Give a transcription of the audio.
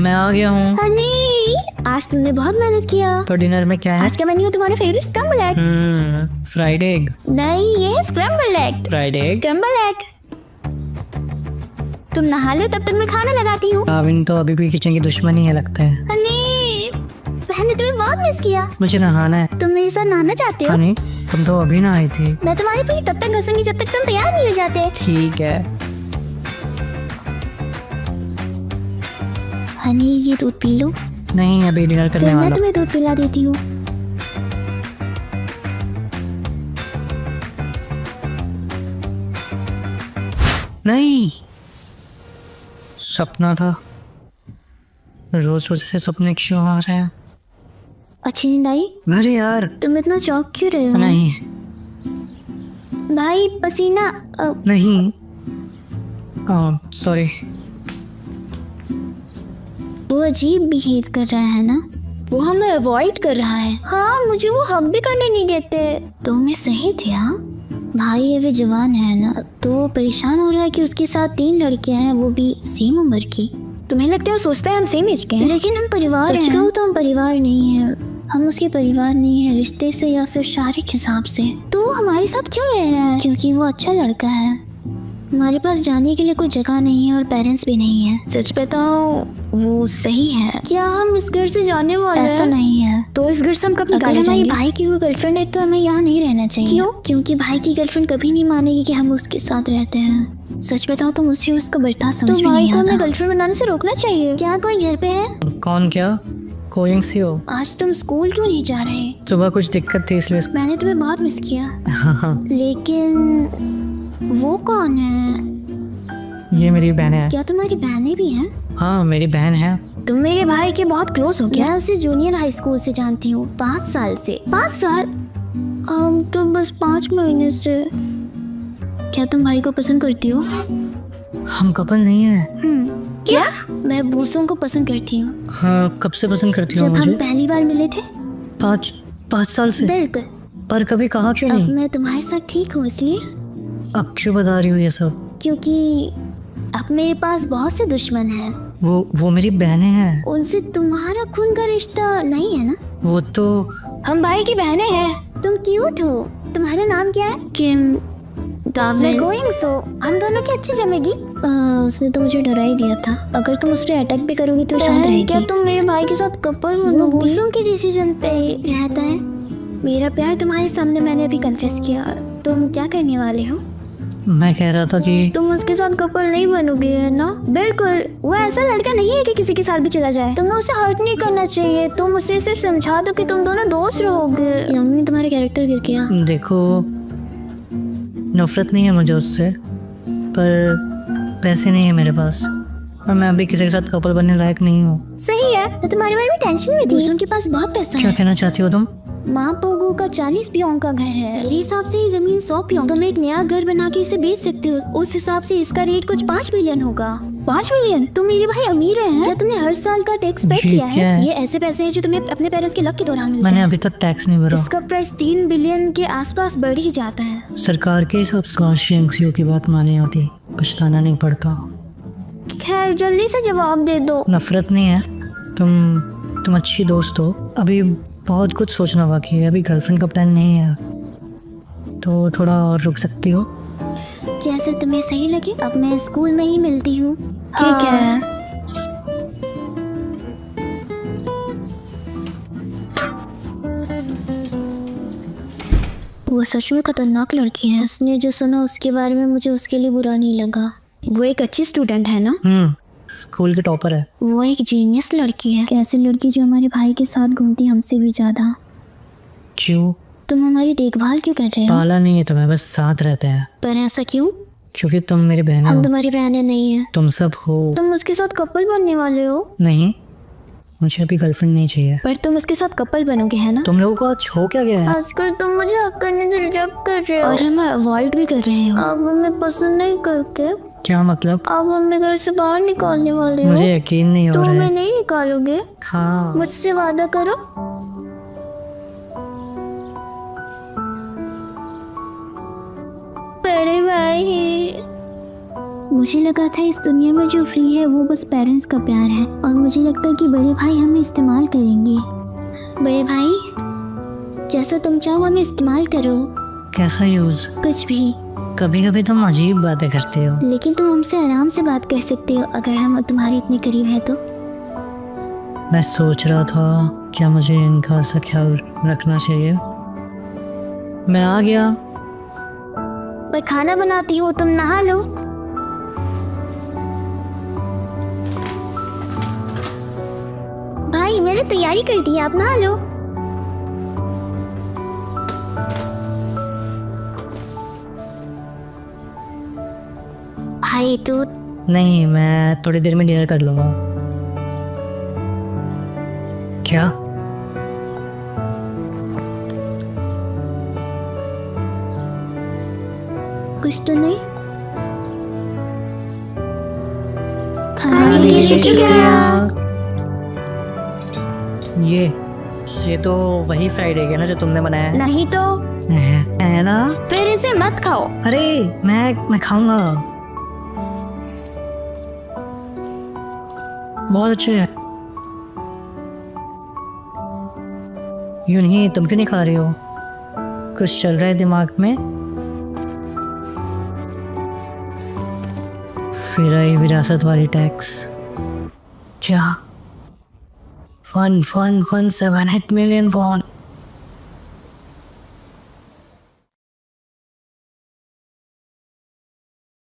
मैं आ गया हूँ। हनी, आज तुमने बहुत मेहनत किया। तो डिनर में क्या है? आज का मेन्यू तुम्हारा favourite scramble egg. Fried egg. नहीं, ये scramble egg. Fried egg. Scramble egg. तुम नहा लो तब तक मैं खाना लगाती हूँ। आविन तो अभी भी किचन की दुश्मनी है लगता है। हनी, मैंने तुम्हें बहुत मिस किया। मुझे नहाना है। तुम मेरे साथ नहाना चाहते हो? हनी, तुम तो अभी ना आई थी। मैं तुम्हारी पीठ तब तक घसूंगी जब तक तुम तैयार नहीं हो जाते। ठीक है। हनी, ये दूध पी लो। नहीं, अभी डिनर करने फिर मैं वाला हूँ। तुम्हें दूध पिला देती हूँ। नहीं, सपना था। रोज रोज से सपने क्यों आ रहे हैं? अच्छी नींद आई? अरे यार। तुम इतना चौंक क्यों रहे हो? नहीं भाई, पसीना। नहीं, सॉरी। वो अजीब बिहेव कर रहा है ना। वो हमें अवॉइड कर रहा है। हाँ, मुझे वो हम भी करने नहीं देते। तो मैं सही थे। हाँ भाई, ये भी जवान है ना, तो परेशान हो रहा है कि उसके साथ 3 लड़कियां हैं, वो भी सेम उम्र की। तुम्हें लगता है सोचता है हम सेम एज के हैं? लेकिन हम परिवार हैं। सच कहूं तो हम परिवार नहीं है। हम उसके परिवार नहीं है, रिश्ते से या फिर शारीरिक हिसाब से। तो हमारे साथ क्यों रह रहा है? क्योंकि वो अच्छा लड़का है। हमारे पास जाने के लिए कोई जगह नहीं है और पेरेंट्स भी नहीं है। सच बताओ, वो सही है। क्या हम इस घर से जाने वाले हैं? ऐसा नहीं है। तो इस घर से हम कब निकाले जाएंगे? हमारी भाई की कोई गर्लफ्रेंड है तो हमें यहाँ नहीं रहना चाहिए। क्यों? क्योंकि भाई की गर्लफ्रेंड कभी नहीं मानेगी कि हम उसके साथ रहते हैं। सच बताओ तो मुझे उसका बर्ताव समझ में नहीं आता। तो भाई को हमें गर्लफ्रेंड बनाने से रोकना चाहिए। क्या कोई घर पे है? कौन? क्या कोइंसियो? आज तुम स्कूल क्यों नहीं जा रहे? सुबह कुछ दिक्कत थी इसलिए। मैंने तुम्हें बहुत मिस किया। लेकिन वो कौन है? ये मेरी बहन है। क्या तुम्हारी बहनें भी हैं? हाँ, मेरी बहन है। तुम मेरे भाई के बहुत क्लोज हो क्या? मैं उसे जूनियर हाई स्कूल से जानती हूँ, 5 साल से। 5 साल? हम तो बस 5 महीने से। क्या तुम भाई को पसंद करती हो? हम कपल नहीं है। क्या? मैं बूसों को पसंद करती हूँ। हाँ, कब से पसंद करती हो जब मुझे? हम पहली बार मिले थे। 5 साल से? बिल्कुल। पर कभी कहा क्यों अब नहीं? मैं तुम्हारे साथ ठीक हूँ इसलिए। अब क्यों बता रही हो ये सब? क्योंकि अब मेरे पास बहुत से दुश्मन हैं। वो मेरी बहनें हैं। उनसे तुम्हारा खून का रिश्ता नहीं है ना? वो तो हम भाई की बहनें हैं। तुम क्यूट हो। तुम्हारा नाम क्या है? किम। दाविद। Going so. हम दोनों की अच्छी जमेगी। उसने तो मुझे डरा ही दिया था। अगर तुम उस पर अटैक भी करोगी तो शांत रहेगी। क्या तुम मेरे भाई के साथ कपल बनोगी? वो बूसों के डिसीजन पे रहता है। मेरा प्यार तुम्हारे सामने मैंने अभी कन्फेस किया। तुम क्या करने वाले हो? मैं कह रहा था कि तुम उसके साथ कपल नहीं बनोगे, है ना? बिल्कुल। वो ऐसा लड़का नहीं है कि किसी के साथ भी चला जाए। तुम्हें उसे हर्ट नहीं करना चाहिए। तुम उसे सिर्फ समझा दो कि तुम दोनों दोस्त रहोगे। यम्मी, तुम्हारा कैरेक्टर गिर गया। देखो, नफरत नहीं है मुझे उससे, पर पैसे नहीं है मेरे पास और मैं अभी किसी के साथ कपल बनने लायक नहीं हूँ। सही है, मैं तुम्हारे बारे में टेंशन में थी। उनके पास बहुत पैसा क्या है। कहना चाहती हो तुम? माँ पोगो का 40 पियों का घर है। मेरे हिसाब से ये जमीन 100 पियों। तुम एक नया घर बना के इसे बेच सकते हो। उस हिसाब से इसका रेट कुछ 5 मिलियन होगा। 5 मिलियन? तुम मेरे भाई अमीर हैं। क्या तुमने हर साल का टैक्स पे जी, किया है? क्या है? ये ऐसे पैसे हैं जो तुम्हें अपने पेरेंट्स के लक के दौरान मिलते मैंने हैं। अभी तक टैक्स नहीं भरा। इसका प्राइस 3 बिलियन के आसपास बढ़ ही जाता है। सरकार के हिसाब से काश एनसीओ की बात मानी होती, पछताना नहीं पड़ता। खैर, जल्दी से जवाब दे दो। नफरत नहीं है। तुम अच्छी दोस्त हो। अभी बहुत कुछ सोचना बाकी है। अभी गर्लफ्रेंड का प्लान नहीं है, तो थोड़ा और रुक सकती हो। जैसे तुम्हें सही लगे। अब मैं स्कूल में ही मिलती हूँ। ठीक है। वो सच में खतरनाक लड़की है। उसने जो सुना उसके बारे में मुझे उसके लिए बुरा नहीं लगा। वो एक अच्छी स्टूडेंट है ना? स्कूल के टॉपर है। वो एक जीनियस लड़की है। कैसी लड़की जो हमारे भाई के साथ घूमती हमसे भी ज्यादा। क्यों? तुम हमारी देखभाल क्यों कर रहे हो? पाला नहीं है तुम्हें, बस साथ रहते हैं। पर ऐसा क्यों? क्योंकि तुम मेरी बहन हम हो। तुम्हारी बहनें नहीं है। तुम सब हो। तुम उसके साथ कपल बनने वाले हो? नहीं, मुझे अभी गर्लफ्रेंड नहीं चाहिए। पर तुम उसके साथ कपल बनोगे, है ना? तुम लोगों को आज हो क्या गया है? आजकल तुम मुझे हक करने से रिजेक्ट कर रहे हो और हमें अवॉइड भी कर रहे हो। अब हमें पसंद नहीं करते। क्या मतलब? अब हमें घर से बाहर निकालने वाले हो। मुझे यकीन नहीं हो तुम रहा हमें है। नहीं निकालोगे? हाँ। मुझसे वादा करो। बड़े भाई, मुझे मुझे लगा था इस दुनिया में जो फ्री है वो बस पेरेंट्स का प्यार है, और मुझे लगता है कि बड़े भाई हमें इस्तेमाल करेंगे। बड़े भाई, जैसा तुम चाहो हमें इस्तेमाल करो। कैसा यूज? कुछ भी। कभी कभी तुम अजीब बातें करते हो। लेकिन तुम हमसे आराम से बात कर सकते हो अगर हम तुम्हारे इतने करीब हैं तो। मैं सोच रहा था क्या मुझे इनका सा ख्याल रखना चाहिए। मैं आ गया। मैं खाना बनाती हूँ, तुम नहा लो। भाई मैंने तैयारी कर दी है, आप नहा लो। भाई तू नहीं, मैं थोड़ी देर में डिनर कर लूँगा। क्या? कुछ तो नहीं। खाने के लिए शुक्रिया। ये तो वही फ्राइड एग है ना जो तुमने बनाया है? नहीं तो है ना? फिर इसे मत खाओ। अरे मैं खाऊंगा, बहुत अच्छे है। यूं नहीं, तुम क्यों नहीं खा रही हो? कुछ चल रहा है दिमाग में? फिर आई विरासत वाली टैक्स। क्या? 1.8 million won।